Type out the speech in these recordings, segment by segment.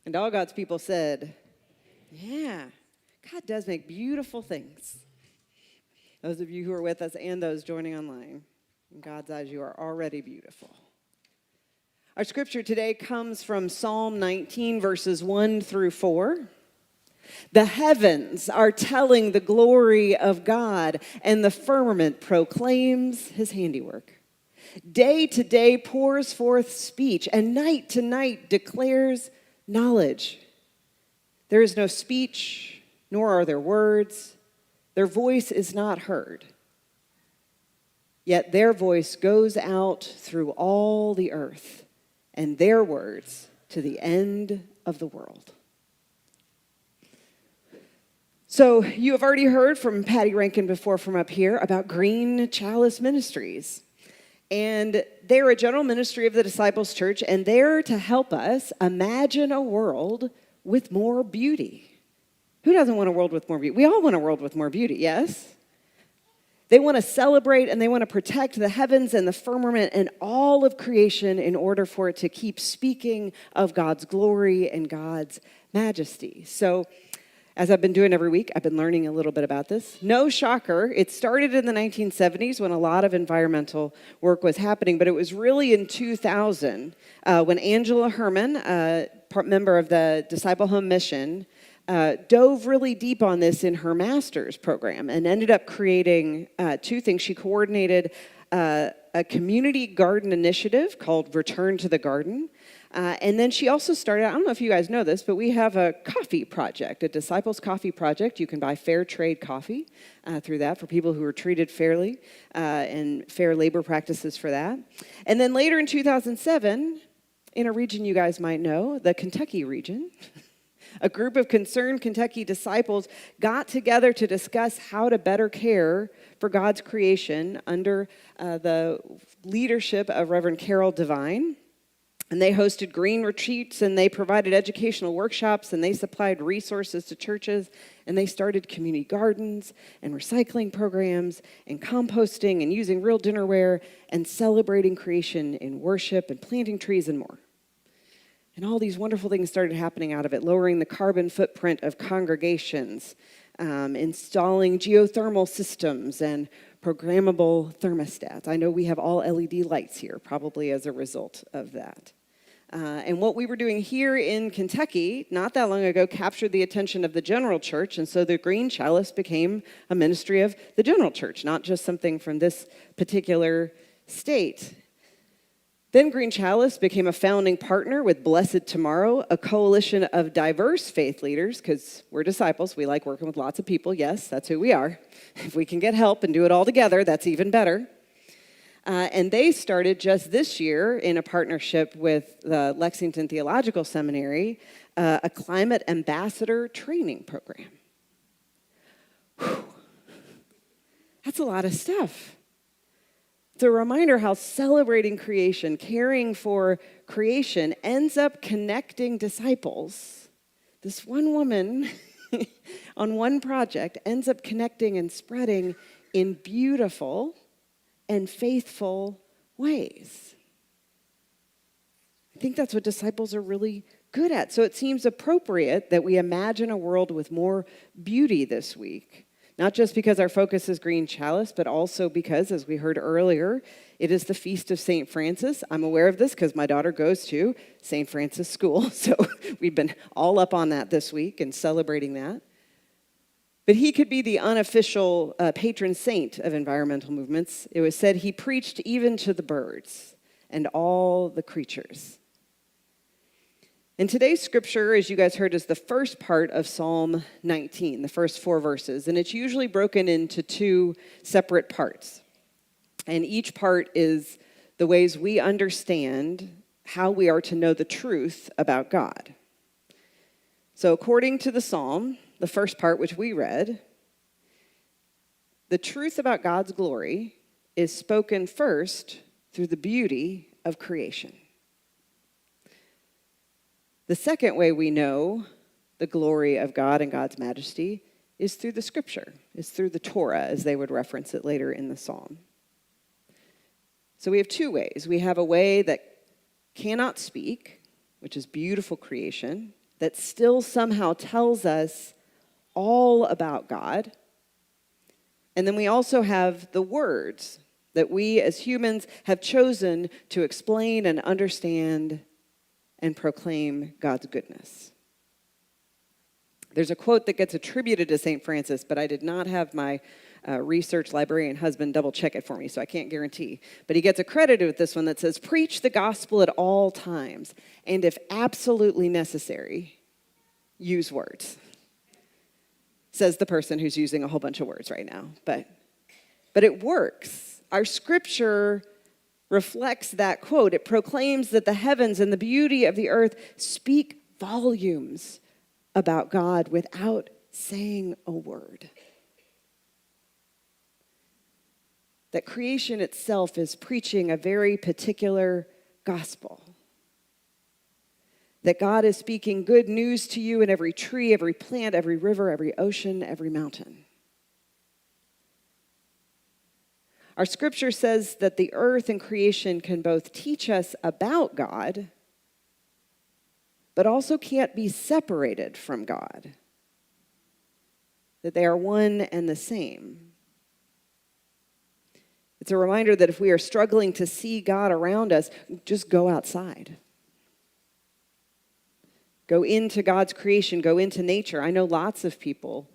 And all God's people said, yeah, God does make beautiful things. Those of you who are with us and those joining online, in God's eyes, you are already beautiful. Our scripture today comes from Psalm 19, verses 1 through 4. The heavens are telling the glory of God, and the firmament proclaims his handiwork. Day to day pours forth speech, and night to night declares knowledge. There is no speech, nor are there words. Their voice is not heard. Yet their voice goes out through all the earth, and their words to the end of the world. So you have already heard from Patty Rankin before from up here about Green Chalice Ministries. And they're a general ministry of the Disciples Church, and they're to help us imagine a world with more beauty. Who doesn't want a world with more beauty? We all want a world with more beauty, yes? They want to celebrate and they want to protect the heavens and the firmament and all of creation in order for it to keep speaking of God's glory and God's majesty. So, as I've been doing every week, I've been learning a little bit about this. No shocker, it started in the 1970s when a lot of environmental work was happening, but it was really in 2000 when Angela Herman, member of the Disciple Home Mission, dove really deep on this in her master's program and ended up creating two things. She coordinated a community garden initiative called Return to the Garden. And then she also started, I don't know if you guys know this, but we have a coffee project, a Disciples Coffee Project. You can buy fair trade coffee through that for people who are treated fairly and fair labor practices for that. And then later in 2007, in a region you guys might know, the Kentucky region, a group of concerned Kentucky disciples got together to discuss how to better care for God's creation under the leadership of Reverend Carol Devine. And they hosted green retreats, and they provided educational workshops, and they supplied resources to churches, and they started community gardens and recycling programs and composting and using real dinnerware and celebrating creation in worship and planting trees and more. And all these wonderful things started happening out of it, lowering the carbon footprint of congregations, installing geothermal systems and programmable thermostats. I know we have all LED lights here, probably as a result of that. And what we were doing here in Kentucky, not that long ago, captured the attention of the general church, and so the Green Chalice became a ministry of the general church, not just something from this particular state. Then Green Chalice became a founding partner with Blessed Tomorrow, a coalition of diverse faith leaders, because we're disciples, we like working with lots of people, yes, that's who we are. If we can get help and do it all together, that's even better. And they started just this year in a partnership with the Lexington Theological Seminary, a climate ambassador training program. Whew. That's a lot of stuff. It's a reminder how celebrating creation, caring for creation, ends up connecting disciples. This one woman on one project ends up connecting and spreading in beautiful and faithful ways. I think that's what disciples are really good at. So it seems appropriate that we imagine a world with more beauty this week. Not just because our focus is Green Chalice, but also because, as we heard earlier, it is the Feast of St. Francis. I'm aware of this because my daughter goes to St. Francis School, so we've been all up on that this week and celebrating that. But he could be the unofficial patron saint of environmental movements. It was said he preached even to the birds and all the creatures. And today's scripture, as you guys heard, is the first part of Psalm 19, the first 4 verses. And it's usually broken into 2 separate parts. And each part is the ways we understand how we are to know the truth about God. So according to the psalm, the first part, which we read, the truth about God's glory is spoken first through the beauty of creation. The second way we know the glory of God and God's majesty is through the scripture, is through the Torah, as they would reference it later in the psalm. So we have 2 ways. We have a way that cannot speak, which is beautiful creation, that still somehow tells us all about God. And then we also have the words that we as humans have chosen to explain and understand and proclaim God's goodness. There's a quote that gets attributed to St. Francis, but I did not have my research librarian husband double check it for me, so I can't guarantee. But he gets accredited with this one that says, "Preach the gospel at all times, and if absolutely necessary, use words." Says the person who's using a whole bunch of words right now. But it works. Our scripture reflects that quote. It proclaims that the heavens and the beauty of the earth speak volumes about God without saying a word. That creation itself is preaching a very particular gospel. That God is speaking good news to you in every tree, every plant, every river, every ocean, every mountain. Our scripture says that the earth and creation can both teach us about God, but also can't be separated from God. That they are one and the same. It's a reminder that if we are struggling to see God around us, just go outside. Go into God's creation, go into nature. I know lots of people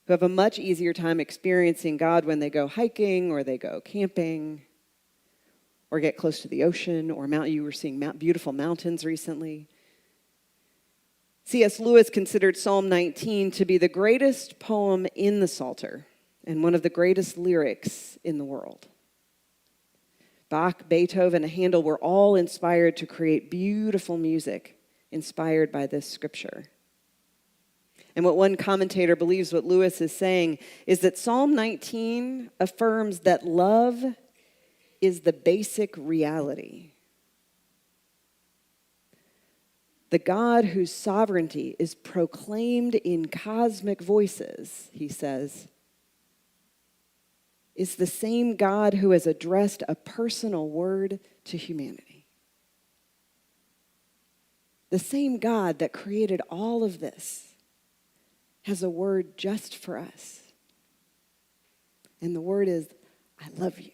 who have a much easier time experiencing God when they go hiking or they go camping or get close to the ocean or mountain. You were seeing beautiful mountains recently. C.S. Lewis considered Psalm 19 to be the greatest poem in the Psalter and one of the greatest lyrics in the world. Bach, Beethoven, and Handel were all inspired to create beautiful music inspired by this scripture. And what one commentator believes what Lewis is saying is that Psalm 19 affirms that love is the basic reality. The God whose sovereignty is proclaimed in cosmic voices, he says, is the same God who has addressed a personal word to humanity. The same God that created all of this has a word just for us. And the word is, I love you.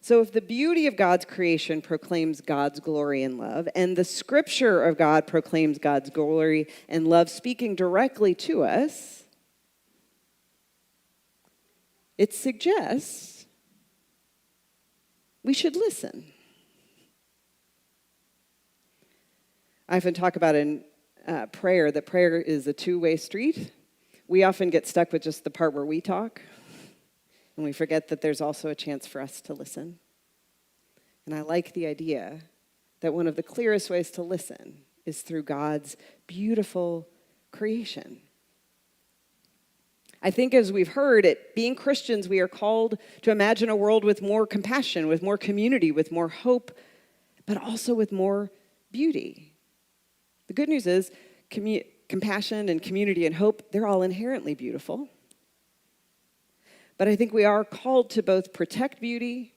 So if the beauty of God's creation proclaims God's glory and love, and the scripture of God proclaims God's glory and love speaking directly to us, it suggests we should listen. I often talk about in prayer that prayer is a two-way street. We often get stuck with just the part where we talk, and we forget that there's also a chance for us to listen. And I like the idea that one of the clearest ways to listen is through God's beautiful creation. I think as we've heard, being Christians, we are called to imagine a world with more compassion, with more community, with more hope, but also with more beauty. The good news is compassion and community and hope, they're all inherently beautiful. But I think we are called to both protect beauty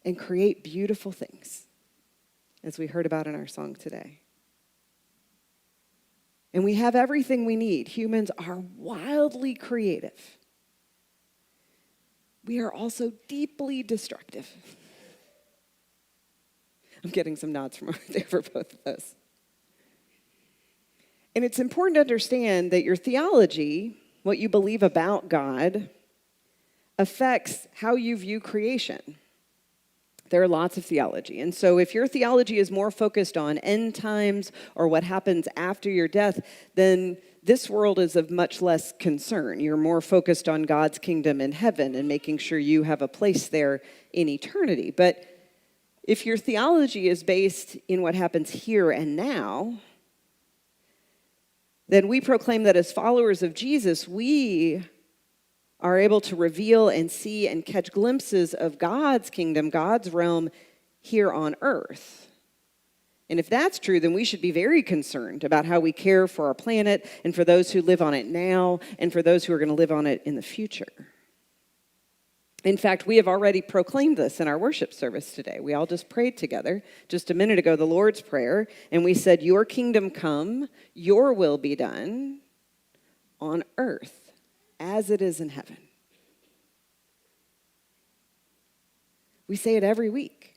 and create beautiful things, as we heard about in our song today. And we have everything we need. Humans are wildly creative. We are also deeply destructive. I'm getting some nods from over there for both of those. And it's important to understand that your theology, what you believe about God, affects how you view creation. There are lots of theology. And so if your theology is more focused on end times or what happens after your death, then this world is of much less concern. You're more focused on God's kingdom in heaven and making sure you have a place there in eternity. But if your theology is based in what happens here and now, then we proclaim that as followers of Jesus, we are able to reveal and see and catch glimpses of God's kingdom, God's realm here on earth. And if that's true, then we should be very concerned about how we care for our planet and for those who live on it now and for those who are going to live on it in the future. In fact, we have already proclaimed this in our worship service today. We all just prayed together just a minute ago, the Lord's Prayer, and we said, "Your kingdom come, your will be done on earth as it is in heaven." We say it every week.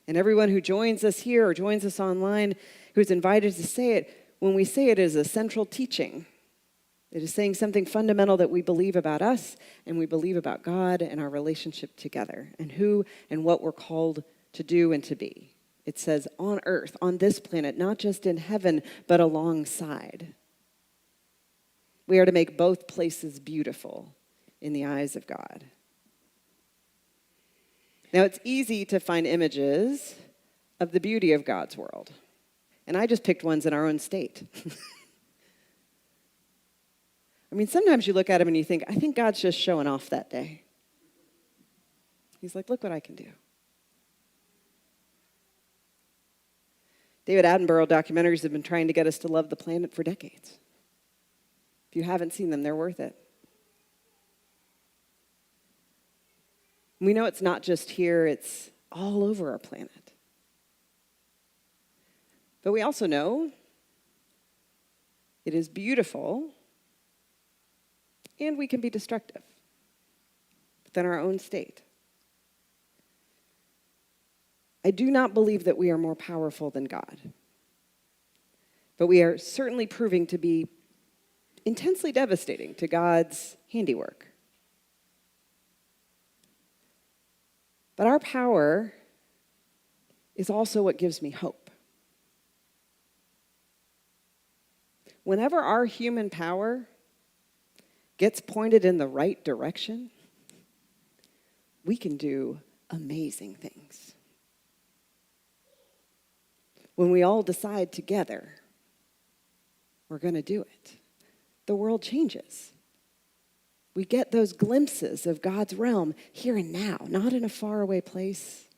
And everyone who joins us here or joins us online who's invited to say it, when we say it is a central teaching. It is saying something fundamental that we believe about us and we believe about God and our relationship together and who and what we're called to do and to be. It says on earth, on this planet, not just in heaven, but alongside. We are to make both places beautiful in the eyes of God. Now, it's easy to find images of the beauty of God's world. And I just picked ones in our own state. I mean, sometimes you look at him and you think, I think God's just showing off that day. He's like, look what I can do. David Attenborough documentaries have been trying to get us to love the planet for decades. If you haven't seen them, they're worth it. We know it's not just here, it's all over our planet. But we also know it is beautiful and we can be destructive within our own state. I do not believe that we are more powerful than God, but we are certainly proving to be intensely devastating to God's handiwork. But our power is also what gives me hope. Whenever our human power gets pointed in the right direction, we can do amazing things. When we all decide together, we're going to do it, the world changes. We get those glimpses of God's realm here and now, not in a faraway place,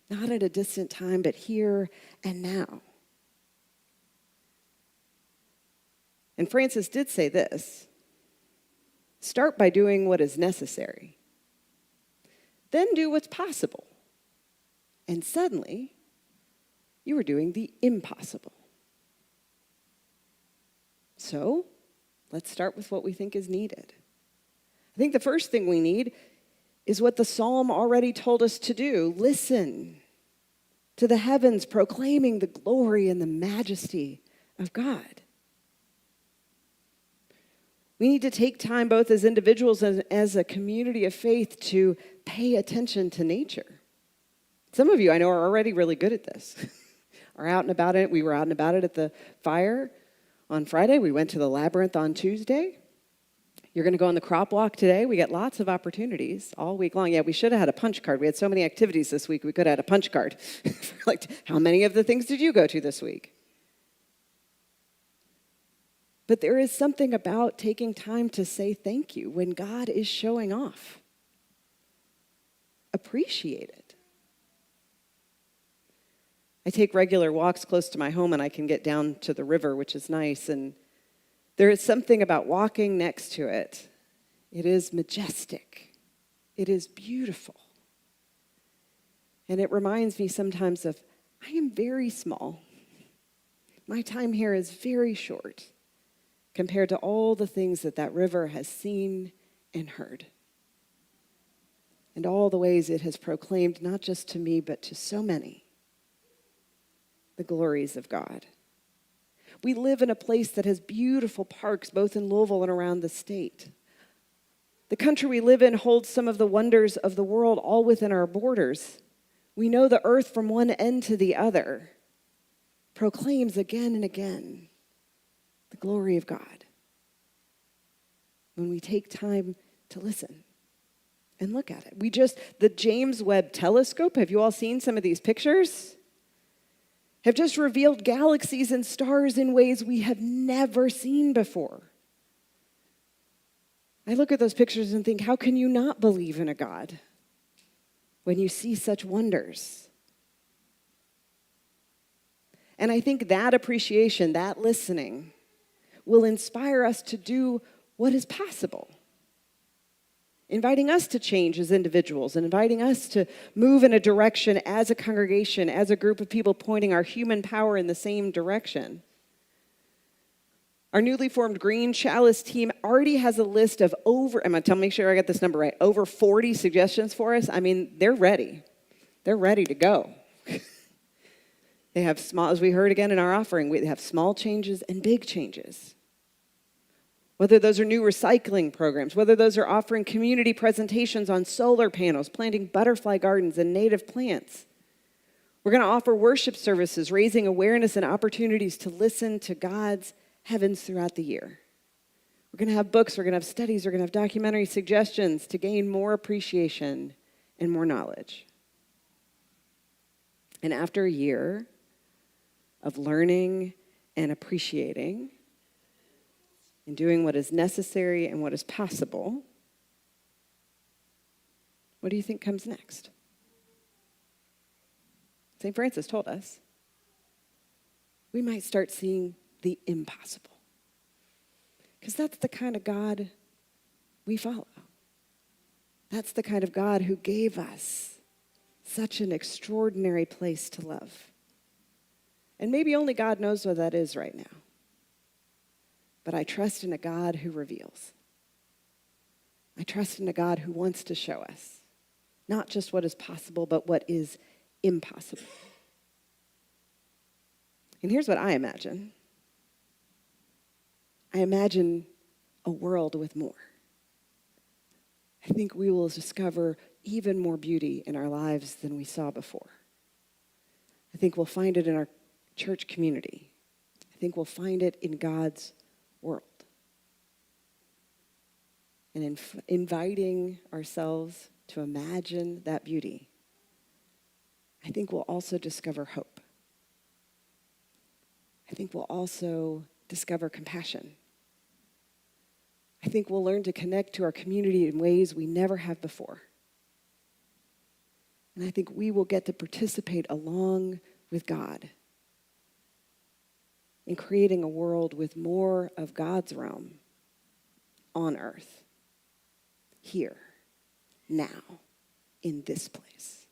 not at a distant time, but here and now. And Francis did say this: start by doing what is necessary. Then do what's possible. And suddenly, you are doing the impossible. So, let's start with what we think is needed. I think the first thing we need is what the psalm already told us to do. Listen to the heavens proclaiming the glory and the majesty of God. We need to take time, both as individuals and as a community of faith, to pay attention to nature. Some of you I know are already really good at this. Are out and about it. We were out and about it at the fire on Friday. We went to the labyrinth on Tuesday. You're going to go on the crop walk today. We get lots of opportunities all week long. Yeah, we should have had a punch card. We had so many activities this week, we could have had a punch card. Like, how many of the things did you go to this week? But there is something about taking time to say thank you when God is showing off. Appreciate it. I take regular walks close to my home and I can get down to the river, which is nice. And there is something about walking next to it. It is majestic. It is beautiful. And it reminds me sometimes of, I am very small. My time here is very short compared to all the things that that river has seen and heard. And all the ways it has proclaimed, not just to me, but to so many, the glories of God. We live in a place that has beautiful parks, both in Louisville and around the state. The country we live in holds some of the wonders of the world all within our borders. We know the earth from one end to the other proclaims again and again the glory of God. When we take time to listen and look at it. The James Webb Telescope, have you all seen some of these pictures? Have just revealed galaxies and stars in ways we have never seen before. I look at those pictures and think, how can you not believe in a God when you see such wonders? And I think that appreciation, that listening, will inspire us to do what is possible. inviting us to change as individuals and inviting us to move in a direction as a congregation, as a group of people pointing our human power in the same direction. Our newly formed Green Chalice team already has a list of make sure I got this number right, over 40 suggestions for us. I mean, they're ready. They're ready to go. They have small, as we heard again in our offering, they have small changes and big changes. Whether those are new recycling programs, whether those are offering community presentations on solar panels, planting butterfly gardens and native plants. We're going to offer worship services, raising awareness and opportunities to listen to God's heavens throughout the year. We're going to have books, we're going to have studies, we're going to have documentary suggestions to gain more appreciation and more knowledge. And after a year of learning and appreciating and doing what is necessary and what is possible, what do you think comes next? St. Francis told us we might start seeing the impossible. Because that's the kind of God we follow. That's the kind of God who gave us such an extraordinary place to love. And maybe only God knows what that is right now. But I trust in a God who reveals. I trust in a God who wants to show us not just what is possible, but what is impossible. And here's what I imagine. I imagine a world with more. I think we will discover even more beauty in our lives than we saw before. I think we'll find it in our church community. I think we'll find it in God's world. And in inviting ourselves to imagine that beauty, I think we'll also discover hope. I think we'll also discover compassion. I think we'll learn to connect to our community in ways we never have before. And I think we will get to participate along with God in creating a world with more of God's realm on earth, here, now, in this place.